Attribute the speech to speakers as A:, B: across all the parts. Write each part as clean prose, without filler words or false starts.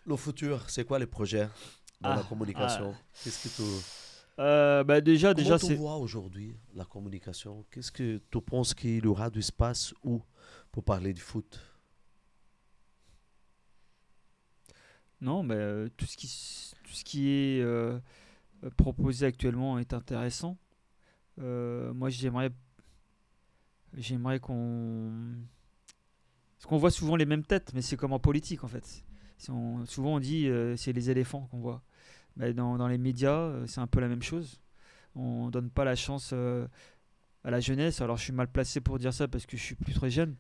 A: le futur, c'est quoi les projets dans la
B: Ah,
A: communication?
B: ah.
A: Qu'est-ce que tu...
B: Déjà,
A: Comment tu
B: c'est.
A: vois aujourd'hui la communication? Qu'est-ce que tu penses qu'il y aura du espace où pour parler du foot?
B: Non, tout ce qui est proposé actuellement est intéressant. Moi, j'aimerais qu'on. Parce qu'on voit souvent les mêmes têtes, mais c'est comme en politique en fait. Souvent on dit c'est les éléphants qu'on voit. Mais dans les médias, c'est un peu la même chose. On donne pas la chance à la jeunesse. Alors je suis mal placé pour dire ça parce que je suis plus très jeune.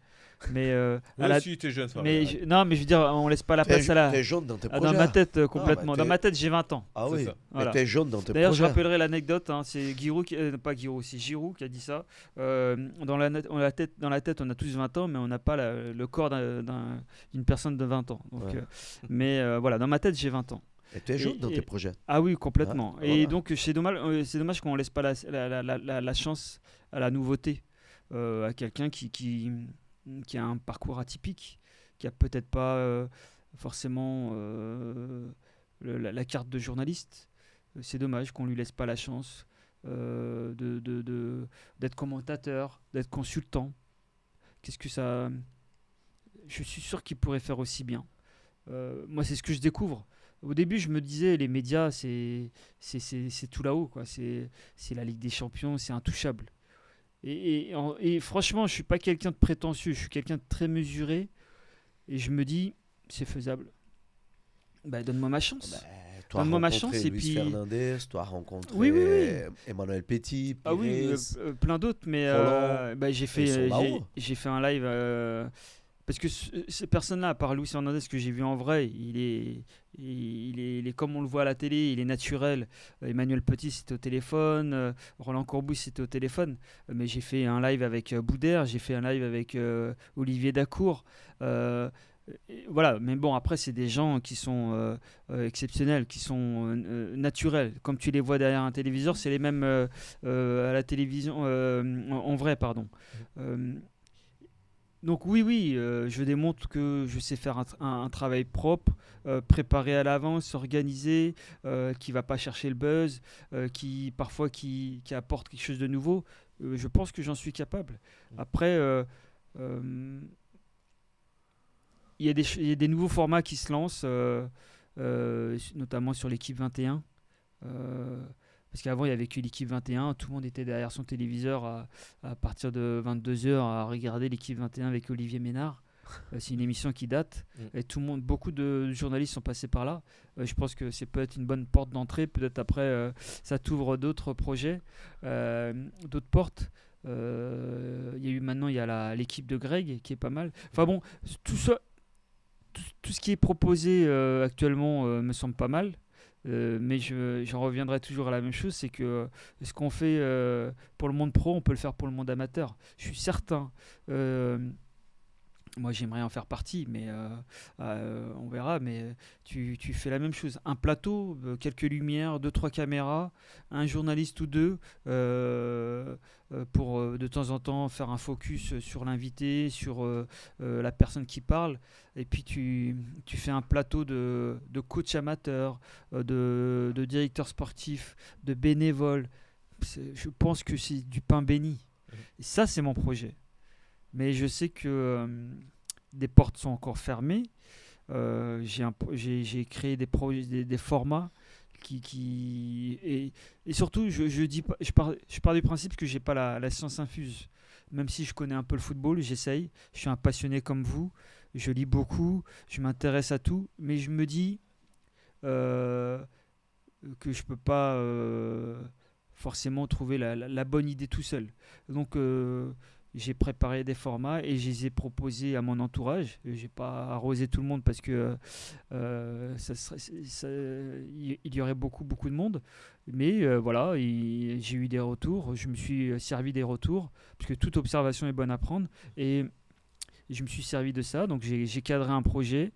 B: Mais
C: Ouais, si, t'es jeune, Fabien, arrête.
B: non, mais je veux dire, on laisse pas la place à la.
A: T'es jaune dans tes
B: Dans
A: projets?
B: ma tête
A: Ah, bah
B: complètement. Dans ma tête, j'ai 20 ans.
A: Ah
C: C'est
A: oui,
C: ça.
A: mais
B: Voilà.
A: t'es jaune dans tes
B: D'ailleurs, je
A: projets.
B: rappellerai l'anecdote, hein, c'est Giroud, pas Giroud, c'est Giroud qui a dit ça. Dans la tête, on a tous 20 ans, mais on n'a pas le corps d'une personne de 20 ans. Donc,
A: Ouais.
B: voilà, dans ma tête, j'ai 20 ans.
A: Et t'es jaune dans tes projets.
B: Ah oui,
A: Hein,
B: complètement. Et
A: voilà.
B: donc, c'est dommage qu'on laisse pas la chance à la nouveauté, à quelqu'un qui a un parcours atypique, qui a peut-être pas forcément la carte de journaliste. C'est dommage qu'on lui laisse pas la chance d'être commentateur, d'être consultant. Qu'est-ce que ça. Je suis sûr qu'il pourrait faire aussi bien. Moi, c'est ce que je découvre. Au début, je me disais, les médias, c'est tout là-haut, quoi. C'est la Ligue des Champions, c'est intouchable. Et franchement, je suis pas quelqu'un de prétentieux, je suis quelqu'un de très mesuré. Et je me dis, c'est faisable. Bah, donne-moi ma
A: Bah,
B: chance.
A: tu as
B: Donne-moi ma
A: rencontré
B: chance et
A: Luis
B: puis.
A: Fernandez, tu as rencontré
B: Oui, oui, oui.
A: Emmanuel Petit,
B: Ah oui,
A: Pires,
B: plein d'autres, mais
A: Roland.
B: bah,
A: Ils sont là-haut.
B: j'ai fait un live. Parce que ces personnes-là, à part Luis Hernandez que j'ai vu en vrai, il est comme on le voit à la télé, il est naturel. Emmanuel Petit, c'était au téléphone. Roland Courbous, c'était au téléphone. Mais j'ai fait un live avec Boudère, j'ai fait un live avec Olivier Dacour. Voilà, mais bon, après, c'est des gens qui sont exceptionnels, qui sont naturels. Comme tu les vois derrière un téléviseur, c'est les mêmes à la télévision, en vrai, pardon. Euh, donc oui, oui, je démontre que je sais faire un travail propre, préparé à l'avance, organisé, qui va pas chercher le buzz, qui parfois qui apporte quelque chose de nouveau. Je pense que j'en suis capable. Après, euh, il y a des nouveaux formats qui se lancent, notamment sur l'équipe 21. Euh, Parce qu'avant, il n'y avait que l'équipe 21, tout le monde était derrière son téléviseur à partir de 22 heures à regarder l'équipe 21 avec Olivier Ménard. C'est une émission qui date et beaucoup de journalistes sont passés par là. Je pense que c'est peut-être une bonne porte d'entrée. Peut-être après, ça t'ouvre d'autres projets, d'autres portes. Il y a eu maintenant, il y a l'équipe de Greg qui est pas mal. Enfin bon, tout ça, tout ce qui est proposé actuellement me semble pas mal. Mais j'en reviendrai toujours à la même chose, c'est que ce qu'on fait pour le monde pro, on peut le faire pour le monde amateur. Je suis certain. Moi, j'aimerais en faire partie, mais on verra. Mais tu fais la même chose. Un plateau, quelques lumières, deux, trois caméras, un journaliste ou deux pour de temps en temps faire un focus sur l'invité, sur la personne qui parle. Et puis tu fais un plateau de coach amateur, de directeur sportif, de bénévole. Je pense que c'est du pain béni. Et ça, c'est mon projet. Mais je sais que des portes sont encore fermées. J'ai créé des formats et surtout, je dis pas, je pars du principe que j'ai pas la science infuse. Même si je connais un peu le football, j'essaye. Je suis un passionné comme vous. Je lis beaucoup. Je m'intéresse à tout. Mais je me dis euh, que je peux pas forcément trouver la bonne idée tout seul. Donc, j'ai préparé des formats et je les ai proposés à mon entourage. J'ai pas arrosé tout le monde parce que il y aurait beaucoup de monde. Mais voilà, j'ai eu des retours. Je me suis servi des retours parce que toute observation est bonne à prendre. Et je me suis servi de ça. Donc j'ai cadré un projet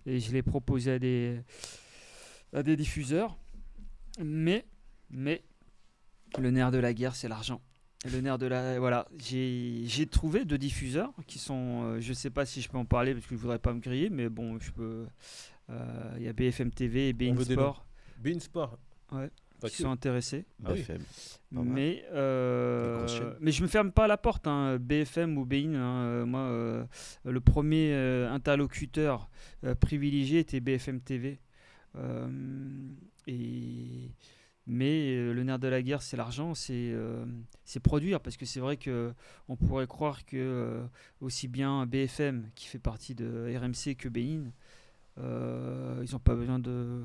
B: et je l'ai proposé à des diffuseurs. Mais le nerf de la guerre, c'est l'argent. Le nerf de la. Voilà, j'ai trouvé deux diffuseurs qui sont. Je sais pas si je peux en parler parce que je voudrais pas me griller, mais bon, je peux. Il y a BFM TV et BeIN Sport.
C: BeIN Sport.
B: Ouais. Qui sont intéressés.
A: BFM.
B: Mais je me ferme pas la porte, hein, BFM ou BeIN. Moi, le premier interlocuteur privilégié était BFM TV. Mais le nerf de la guerre, c'est l'argent, c'est produire, parce que c'est vrai qu'on pourrait croire que aussi bien BFM, qui fait partie de RMC, que BeIN, ils n'ont pas besoin de...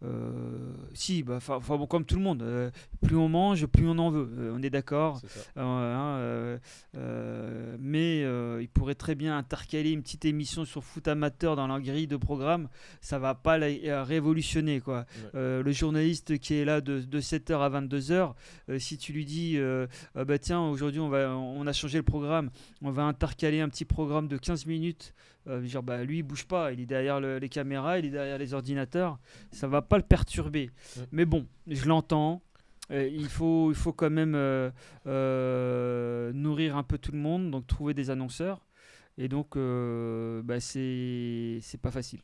B: bon, comme tout le monde, plus on mange, plus on en veut, on est d'accord. Mais ils pourraient très bien intercaler une petite émission sur foot amateur dans leur grille de programme, ça va pas révolutionner, quoi. Ouais. Le journaliste qui est là de 7h à 22h, si tu lui dis tiens, aujourd'hui on a changé le programme, on va intercaler un petit programme de 15 minutes, lui il bouge pas, il est derrière les caméras, il est derrière les ordinateurs, ça va pas le perturber. Mais bon, je l'entends. Il faut quand même nourrir un peu tout le monde, donc trouver des annonceurs. Et donc, c'est pas facile.